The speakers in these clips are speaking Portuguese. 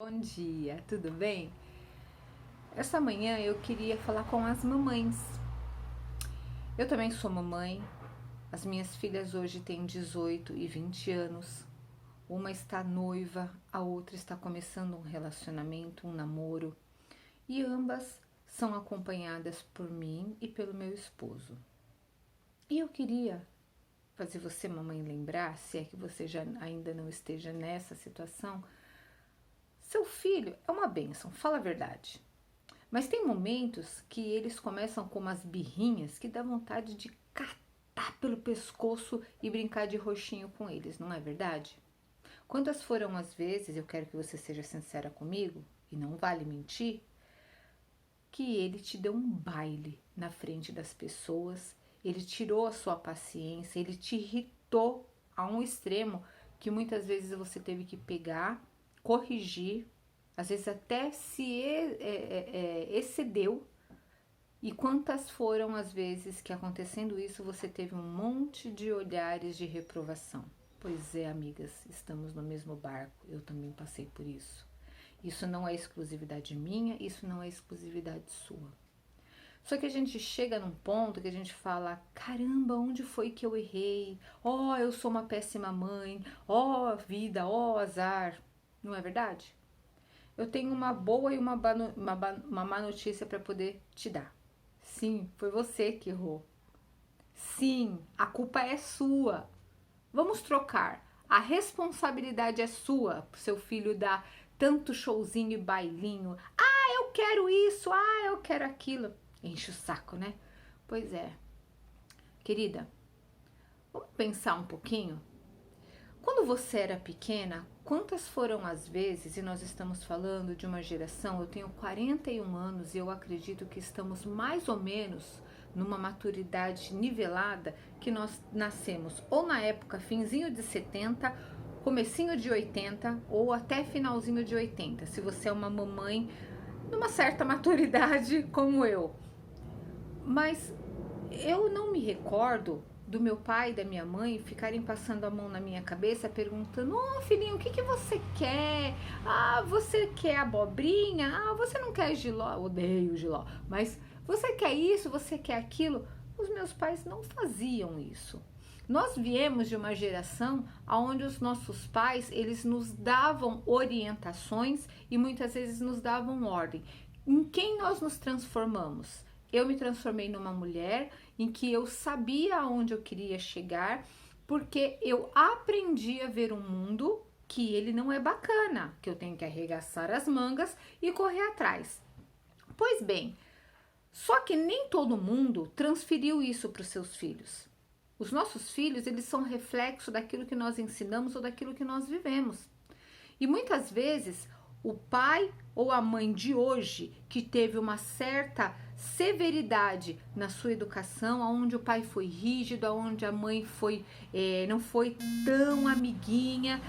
Bom dia, tudo bem? Essa manhã eu queria falar com as mamães. Eu também sou mamãe, as minhas filhas hoje têm 18 e 20 anos. Uma está noiva, a outra está começando um relacionamento, um namoro, e ambas são acompanhadas por mim e pelo meu esposo. E eu queria fazer você, mamãe, lembrar, se é que você já ainda não esteja nessa situação, seu filho é uma bênção, fala a verdade. Mas tem momentos que eles começam com umas birrinhas que dá vontade de catar pelo pescoço e brincar de roxinho com eles, não é verdade? Quantas foram as vezes, eu quero que você seja sincera comigo, e não vale mentir, que ele te deu um baile na frente das pessoas, ele tirou a sua paciência, ele te irritou a um extremo que muitas vezes você teve que pegar, corrigir, às vezes até se excedeu. E quantas foram as vezes que acontecendo isso você teve um monte de olhares de reprovação? Pois é, amigas, estamos no mesmo barco, eu também passei por isso. Isso não é exclusividade minha, isso não é exclusividade sua. Só que a gente chega num ponto que a gente fala: caramba, onde foi que eu errei? Oh, eu sou uma péssima mãe. Oh, vida, oh, azar. Não é verdade? Eu tenho uma boa e uma má notícia para poder te dar. Sim, foi você que errou. Sim, a culpa é sua. Vamos trocar. A responsabilidade é sua, pro seu filho dar tanto showzinho e bailinho. Ah, eu quero isso, ah, eu quero aquilo. Enche o saco, né? Pois é. Querida, vamos pensar um pouquinho? Quando você era pequena, quantas foram as vezes, e nós estamos falando de uma geração, eu tenho 41 anos e eu acredito que estamos mais ou menos numa maturidade nivelada, que nós nascemos ou na época finzinho de 70, comecinho de 80 ou até finalzinho de 80, se você é uma mamãe numa certa maturidade como eu. Mas eu não me recordo do meu pai e da minha mãe ficarem passando a mão na minha cabeça perguntando: "Ô, filhinho, o que que você quer? Ah, você quer abobrinha? Ah, você não quer jiló?" Odeio jiló. Mas você quer isso? Você quer aquilo? Os meus pais não faziam isso. Nós viemos de uma geração onde os nossos pais, eles nos davam orientações e muitas vezes nos davam ordem. Em quem nós nos transformamos? Eu me transformei numa mulher em que eu sabia aonde eu queria chegar, porque eu aprendi a ver um mundo que ele não é bacana, que eu tenho que arregaçar as mangas e correr atrás. Pois bem, só que nem todo mundo transferiu isso para os seus filhos. Os nossos filhos, eles são reflexo daquilo que nós ensinamos ou daquilo que nós vivemos. E muitas vezes o pai ou a mãe de hoje que teve uma certa severidade na sua educação, onde o pai foi rígido, onde a mãe não foi tão amiguinha,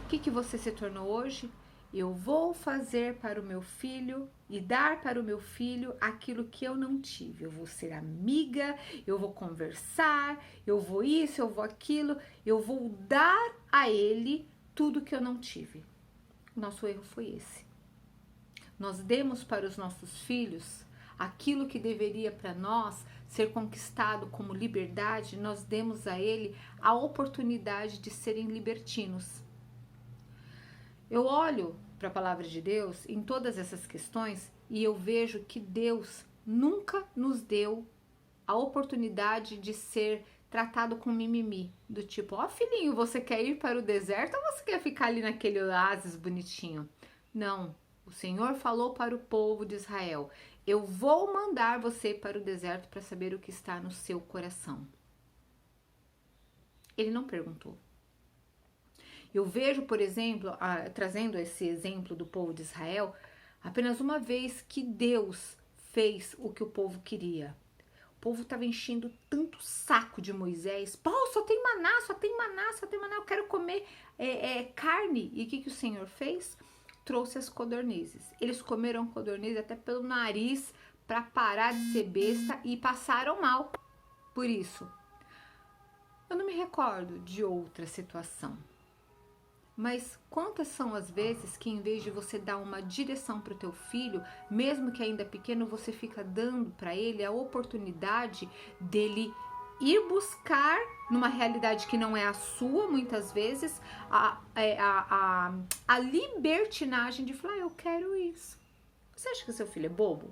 o que você se tornou hoje? Eu vou fazer para o meu filho e dar para o meu filho aquilo que eu não tive. Eu vou ser amiga, eu vou conversar, eu vou isso, eu vou aquilo, eu vou dar a ele tudo que eu não tive. Nosso erro foi esse. Nós demos para os nossos filhos aquilo que deveria para nós ser conquistado como liberdade, nós demos a ele a oportunidade de serem libertinos. Eu olho para a palavra de Deus em todas essas questões e eu vejo que Deus nunca nos deu a oportunidade de ser tratado com mimimi, do tipo: ó, filhinho, você quer ir para o deserto ou você quer ficar ali naquele oásis bonitinho? Não, o Senhor falou para o povo de Israel: eu vou mandar você para o deserto para saber o que está no seu coração. Ele não perguntou. Eu vejo, por exemplo, trazendo esse exemplo do povo de Israel, apenas uma vez que Deus fez o que o povo queria. O povo estava enchendo tanto saco de Moisés. Pô, só tem maná, só tem maná, só tem maná. Eu quero comer carne. E o que o Senhor fez? Trouxe as codornizes. Eles comeram codornizes até pelo nariz para parar de ser besta e passaram mal por isso. Eu não me recordo de outra situação. Mas quantas são as vezes que em vez de você dar uma direção para o teu filho, mesmo que ainda pequeno, você fica dando para ele a oportunidade dele ir buscar numa realidade que não é a sua, muitas vezes, a libertinagem de falar, eu quero isso. Você acha que seu filho é bobo?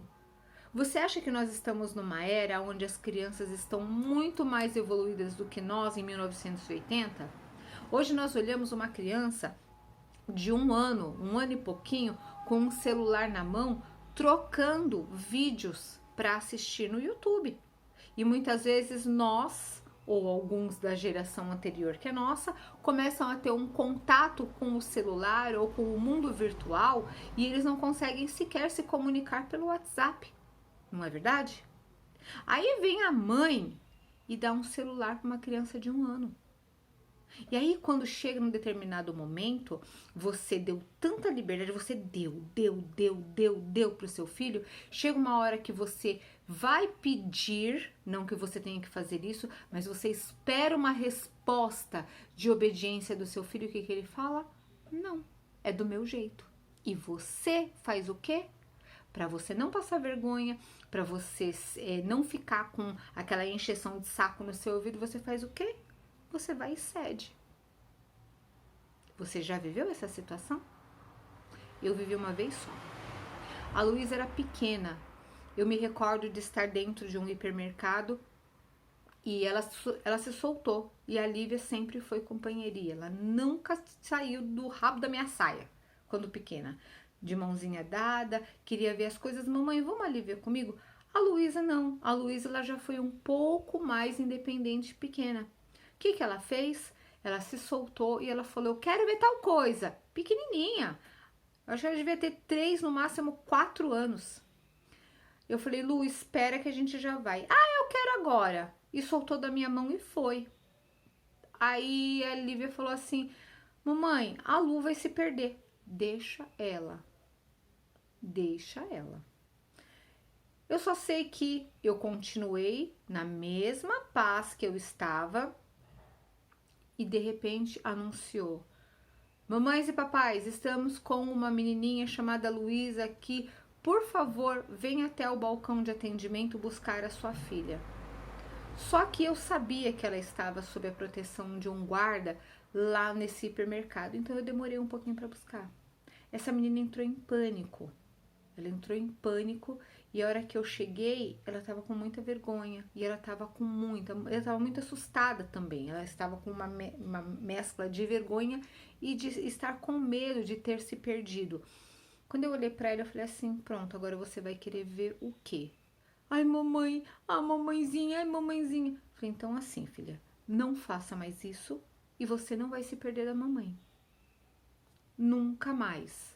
Você acha que nós estamos numa era onde as crianças estão muito mais evoluídas do que nós em 1980? Hoje nós olhamos uma criança de um ano e pouquinho, com um celular na mão, trocando vídeos para assistir no YouTube. E muitas vezes nós, ou alguns da geração anterior que é nossa, começam a ter um contato com o celular ou com o mundo virtual e eles não conseguem sequer se comunicar pelo WhatsApp. Não é verdade? Aí vem a mãe e dá um celular para uma criança de 1 ano. E aí, quando chega num determinado momento, você deu tanta liberdade, você deu pro seu filho, chega uma hora que você vai pedir, não que você tenha que fazer isso, mas você espera uma resposta de obediência do seu filho, o que ele fala? Não, é do meu jeito. E você faz o quê? Para você não passar vergonha, para você não ficar com aquela encheção de saco no seu ouvido, você faz o quê? Você vai e cede. Você já viveu essa situação? Eu vivi uma vez só. A Luísa era pequena. Eu me recordo de estar dentro de um hipermercado e ela se soltou. E a Lívia sempre foi companheiria. Ela nunca saiu do rabo da minha saia quando pequena. De mãozinha dada, queria ver as coisas. Mamãe, vamos a Lívia comigo? A Luísa não. A Luísa ela já foi um pouco mais independente pequena. O que ela fez? Ela se soltou e ela falou, eu quero ver tal coisa. Pequenininha. Eu acho que ela devia ter 3, no máximo 4 anos. Eu falei, Lu, espera que a gente já vai. Ah, eu quero agora. E soltou da minha mão e foi. Aí a Lívia falou assim, mamãe, a Lu vai se perder. Deixa ela. Deixa ela. Eu só sei que eu continuei na mesma paz que eu estava e de repente anunciou, mamães e papais, estamos com uma menininha chamada Luísa aqui, por favor, venha até o balcão de atendimento buscar a sua filha. Só que eu sabia que ela estava sob a proteção de um guarda lá nesse hipermercado, então eu demorei um pouquinho para buscar. Essa menina entrou em pânico. Ela entrou em pânico e a hora que eu cheguei, ela estava com muita vergonha e ela estava muito assustada também. Ela estava com uma mescla de vergonha e de estar com medo de ter se perdido. Quando eu olhei para ela, eu falei assim, pronto, agora você vai querer ver o quê? Ai, mamãe, a mamãezinha, ai, mamãezinha. Falei, então assim, filha, não faça mais isso e você não vai se perder da mamãe. Nunca mais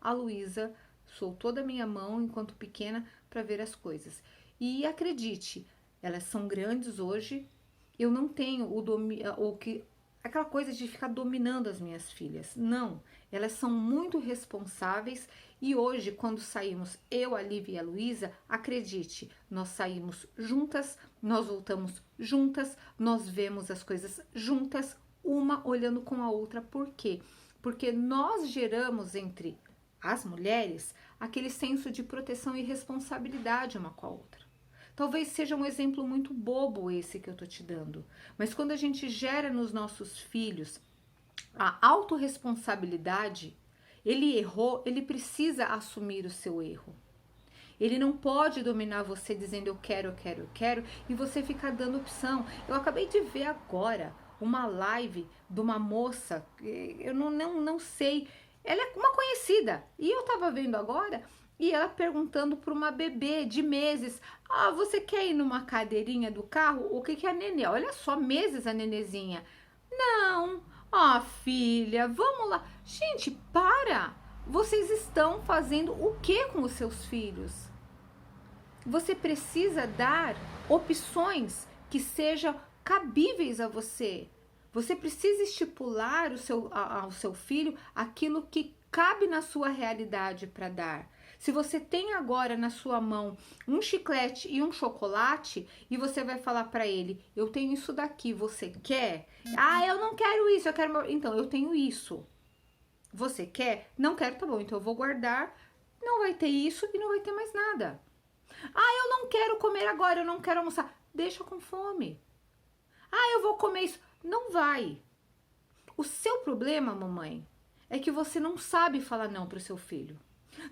a Luísa soltou da minha mão enquanto pequena para ver as coisas. E acredite, elas são grandes hoje. Eu não tenho aquela coisa de ficar dominando as minhas filhas. Não, elas são muito responsáveis e hoje, quando saímos, eu, a Lívia e a Luísa, acredite, nós saímos juntas, nós voltamos juntas, nós vemos as coisas juntas, uma olhando com a outra. Por quê? Porque nós geramos entre as mulheres aquele senso de proteção e responsabilidade uma com a outra. Talvez seja um exemplo muito bobo esse que eu tô te dando, mas quando a gente gera nos nossos filhos a autorresponsabilidade, ele errou, ele precisa assumir o seu erro. Ele não pode dominar você dizendo eu quero, e você ficar dando opção. Eu acabei de ver agora uma live de uma moça, eu não sei, ela é uma conhecida, e eu tava vendo agora, e ela perguntando para uma bebê de meses, ah, você quer ir numa cadeirinha do carro? O que é a nenê? Olha só, meses a nenezinha. Não, filha, vamos lá. Gente, para! Vocês estão fazendo o que com os seus filhos? Você precisa dar opções que sejam cabíveis a você. Você precisa estipular ao seu filho aquilo que cabe na sua realidade para dar. Se você tem agora na sua mão um chiclete e um chocolate e você vai falar para ele, eu tenho isso daqui, você quer? Ah, eu não quero isso, eu quero... Então, eu tenho isso. Você quer? Não quero, tá bom, então eu vou guardar. Não vai ter isso e não vai ter mais nada. Ah, eu não quero comer agora, eu não quero almoçar. Deixa com fome. Ah, eu vou comer isso. Não vai. O seu problema, mamãe, é que você não sabe falar não para o seu filho.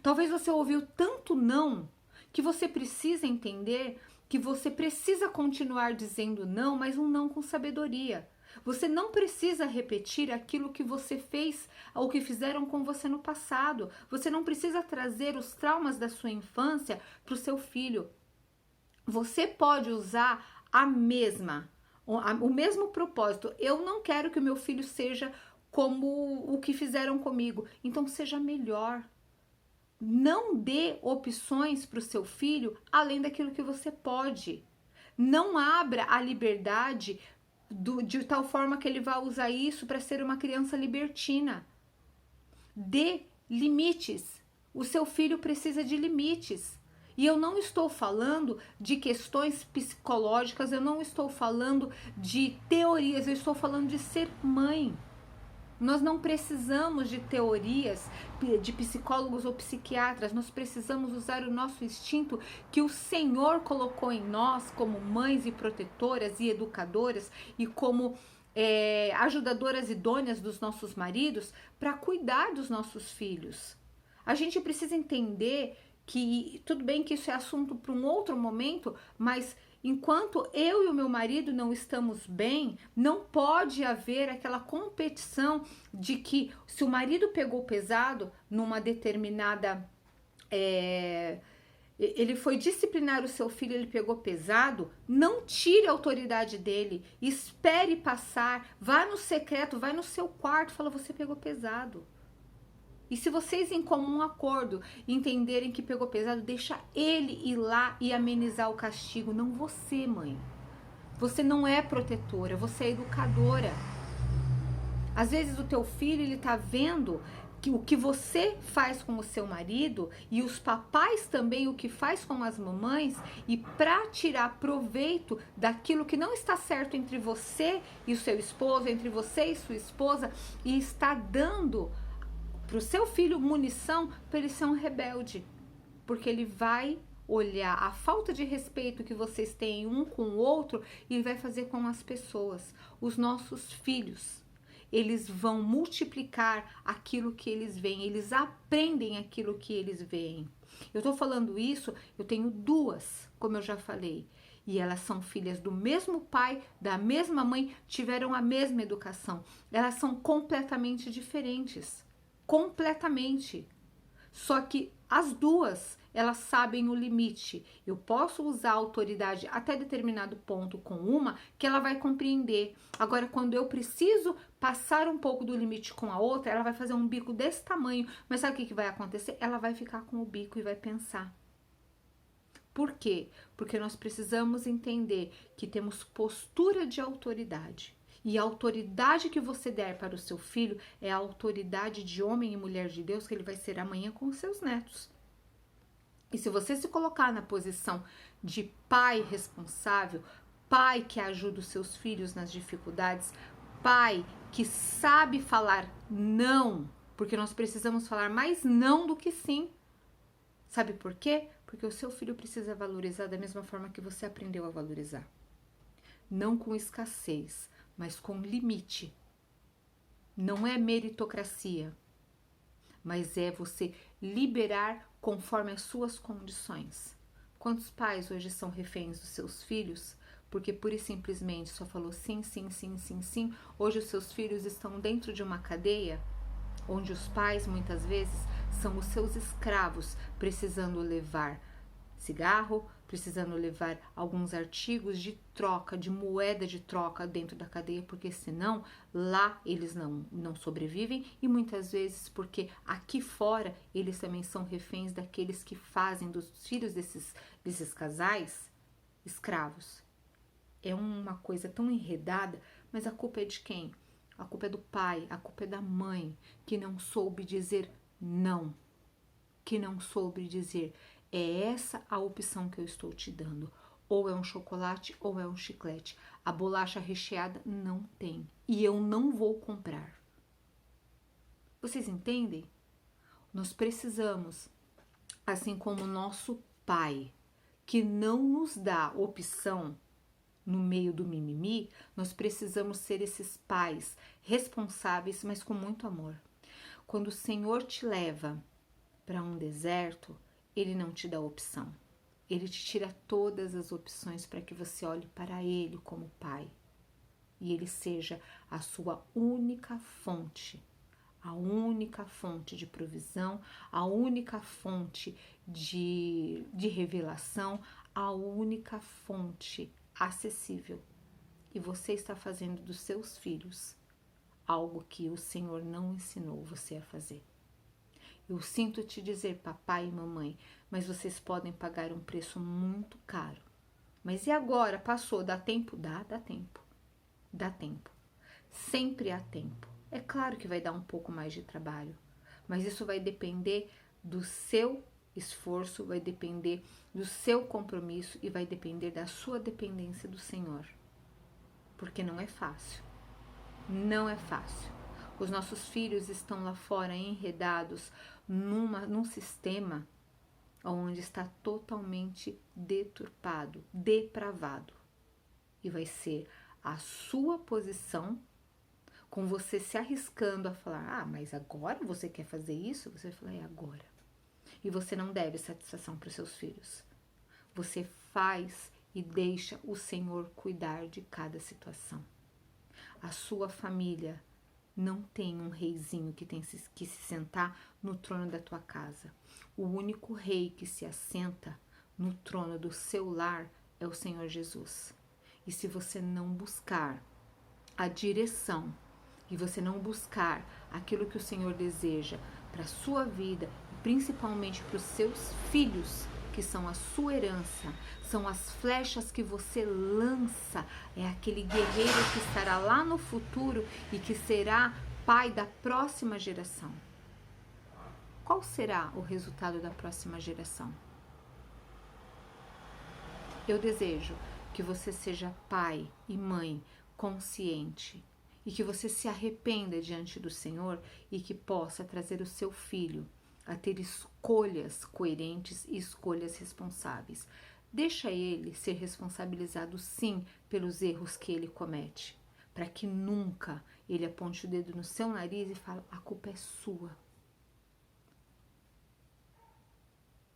Talvez você ouviu tanto não que você precisa entender que você precisa continuar dizendo não, mas um não com sabedoria. Você não precisa repetir aquilo que você fez ou que fizeram com você no passado. Você não precisa trazer os traumas da sua infância para o seu filho. Você pode usar o mesmo propósito. Eu não quero que o meu filho seja como o que fizeram comigo. Então seja melhor. Não dê opções para o seu filho além daquilo que você pode. Não abra a liberdade de tal forma que ele vai usar isso para ser uma criança libertina. Dê limites. O seu filho precisa de limites. E eu não estou falando de questões psicológicas, eu não estou falando de teorias, eu estou falando de ser mãe. Nós não precisamos de teorias de psicólogos ou psiquiatras, nós precisamos usar o nosso instinto que o Senhor colocou em nós como mães e protetoras e educadoras e como ajudadoras idôneas dos nossos maridos para cuidar dos nossos filhos. A gente precisa entender que tudo bem que isso é assunto para um outro momento, mas enquanto eu e o meu marido não estamos bem, não pode haver aquela competição de que se o marido pegou pesado numa determinada... ele foi disciplinar o seu filho, ele pegou pesado, não tire a autoridade dele, espere passar, vá no secreto, vai no seu quarto, fala, você pegou pesado. E se vocês em comum acordo entenderem que pegou pesado, deixa ele ir lá e amenizar o castigo, não você, mãe. Você não é protetora, você é educadora. Às vezes o teu filho, ele tá vendo que o que você faz com o seu marido e os papais também o que faz com as mamães, e para tirar proveito daquilo que não está certo entre você e o seu esposo, entre você e sua esposa, e está dando para o seu filho munição para ele ser um rebelde, porque ele vai olhar a falta de respeito que vocês têm um com o outro e ele vai fazer com as pessoas. Os nossos filhos, eles vão multiplicar aquilo que eles veem, eles aprendem aquilo que eles veem. Eu tô falando isso, eu tenho duas, como eu já falei, e elas são filhas do mesmo pai, da mesma mãe, tiveram a mesma educação. Elas são completamente diferentes. Completamente. Só que as duas, elas sabem o limite. Eu posso usar a autoridade até determinado ponto com uma que ela vai compreender. Agora, quando eu preciso passar um pouco do limite com a outra, ela vai fazer um bico desse tamanho. Mas sabe o que vai acontecer? Ela vai ficar com o bico e vai pensar. Por quê? Porque nós precisamos entender que temos postura de autoridade. E a autoridade que você der para o seu filho é a autoridade de homem e mulher de Deus que ele vai ser amanhã com os seus netos. E se você se colocar na posição de pai responsável, pai que ajuda os seus filhos nas dificuldades, pai que sabe falar não, porque nós precisamos falar mais não do que sim. Sabe por quê? Porque o seu filho precisa valorizar da mesma forma que você aprendeu a valorizar. Não com escassez, mas com limite. Não é meritocracia, mas é você liberar conforme as suas condições. Quantos pais hoje são reféns dos seus filhos porque pura e simplesmente só falou sim, sim, sim, sim, sim? Hoje os seus filhos estão dentro de uma cadeia onde os pais muitas vezes são os seus escravos, precisando levar cigarro, precisando levar alguns artigos de troca, de moeda de troca dentro da cadeia, porque senão lá eles não sobrevivem, e muitas vezes porque aqui fora eles também são reféns daqueles que fazem dos filhos desses casais escravos. É uma coisa tão enredada, mas a culpa é de quem? A culpa é do pai, a culpa é da mãe, que não soube dizer não. que não soube dizer, é essa a opção que eu estou te dando. Ou é um chocolate ou é um chiclete. A bolacha recheada não tem. E eu não vou comprar. Vocês entendem? Nós precisamos, assim como o nosso pai, que não nos dá opção no meio do mimimi, nós precisamos ser esses pais responsáveis, mas com muito amor. Quando o Senhor te leva para um deserto, Ele não te dá opção. Ele te tira todas as opções para que você olhe para Ele como Pai. E Ele seja a sua única fonte. A única fonte de provisão, a única fonte de revelação, a única fonte acessível. E você está fazendo dos seus filhos algo que o Senhor não ensinou você a fazer. Eu sinto te dizer, papai e mamãe, mas vocês podem pagar um preço muito caro. Mas e agora? Passou, dá tempo? Dá tempo. Dá tempo. Sempre há tempo. É claro que vai dar um pouco mais de trabalho, mas isso vai depender do seu esforço, vai depender do seu compromisso e vai depender da sua dependência do Senhor. Porque não é fácil. Não é fácil. Os nossos filhos estão lá fora enredados num sistema onde está totalmente deturpado, depravado. E vai ser a sua posição, com você se arriscando a falar, mas agora você quer fazer isso? Você vai falar, é agora. E você não deve satisfação para os seus filhos. Você faz e deixa o Senhor cuidar de cada situação. A sua família não tem um reizinho que tem que se sentar no trono da tua casa. O único rei que se assenta no trono do seu lar é o Senhor Jesus. E se você não buscar a direção e você não buscar aquilo que o Senhor deseja para a sua vida, principalmente para os seus filhos, que são a sua herança, são as flechas que você lança, é aquele guerreiro que estará lá no futuro e que será pai da próxima geração. Qual será o resultado da próxima geração? Eu desejo que você seja pai e mãe consciente e que você se arrependa diante do Senhor e que possa trazer o seu filho a ter escolhas coerentes e escolhas responsáveis. Deixa ele ser responsabilizado sim pelos erros que ele comete, para que nunca ele aponte o dedo no seu nariz e fale, a culpa é sua.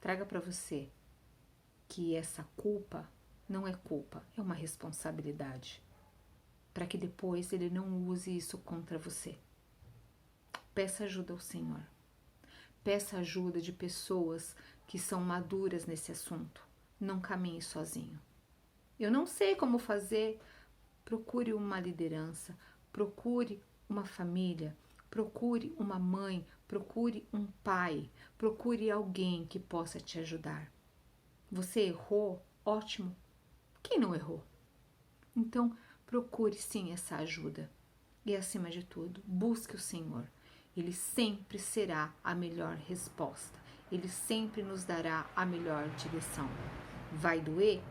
Traga para você que essa culpa não é culpa, é uma responsabilidade, para que depois ele não use isso contra você. Peça ajuda ao Senhor. Peça ajuda de pessoas que são maduras nesse assunto. Não caminhe sozinho. Eu não sei como fazer. Procure uma liderança, procure uma família, procure uma mãe, procure um pai, procure alguém que possa te ajudar. Você errou? Ótimo. Quem não errou? Então, procure sim essa ajuda. E acima de tudo, busque o Senhor. Ele sempre será a melhor resposta. Ele sempre nos dará a melhor direção. Vai doer?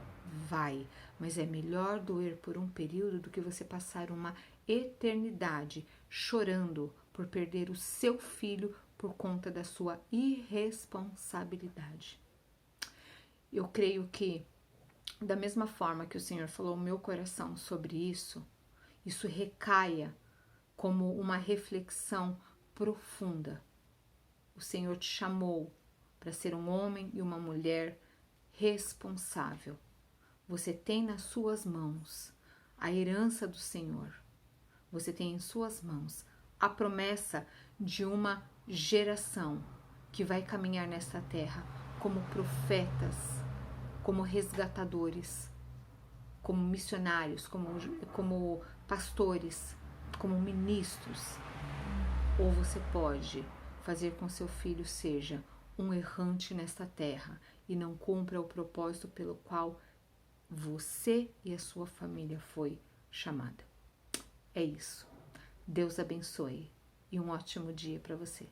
Vai. Mas é melhor doer por um período do que você passar uma eternidade chorando por perder o seu filho por conta da sua irresponsabilidade. Eu creio que, da mesma forma que o Senhor falou ao meu coração sobre isso recaia como uma reflexão profunda. O Senhor te chamou para ser um homem e uma mulher responsável. Você tem nas suas mãos a herança do Senhor. Você tem em suas mãos a promessa de uma geração que vai caminhar nessa terra como profetas, como resgatadores, como missionários, como pastores, como ministros. Ou você pode fazer com seu filho seja um errante nesta terra e não cumpra o propósito pelo qual você e a sua família foi chamada. É isso. Deus abençoe e um ótimo dia para você.